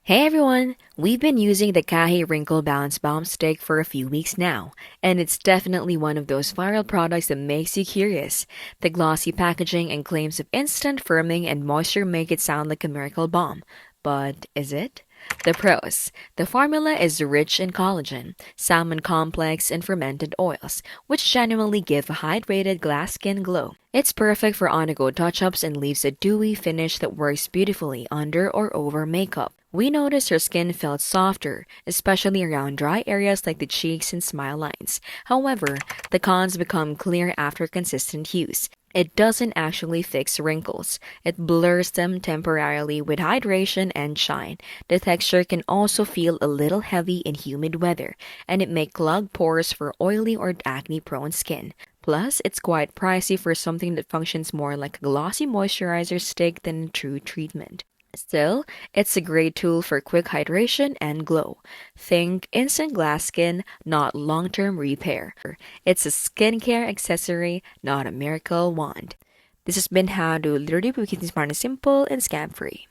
Hey everyone! We've been using the Kahi Wrinkle Bounce Balm stick for a few weeks now, and it's definitely one of those viral products that makes you curious. The glossy packaging and claims of instant firming and moisture make it sound like a miracle balm. But is it? The pros. The formula is rich in collagen, salmon complex, and fermented oils, which genuinely give a hydrated glass skin glow. It's perfect for on-the-go touch-ups and leaves a dewy finish that works beautifully under or over makeup. We noticed her skin felt softer, especially around dry areas like the cheeks and smile lines. However, the cons become clear after consistent use. It doesn't actually fix wrinkles. It blurs them temporarily with hydration and shine. The texture can also feel a little heavy in humid weather, and it may clog pores for oily or acne-prone skin. Plus, it's quite pricey for something that functions more like a glossy moisturizer stick than a true treatment. Still, it's a great tool for quick hydration and glow. Think instant glass skin, not long-term repair. It's a skincare accessory, not a miracle wand. This has been how to literally make it smart and simple and scam-free.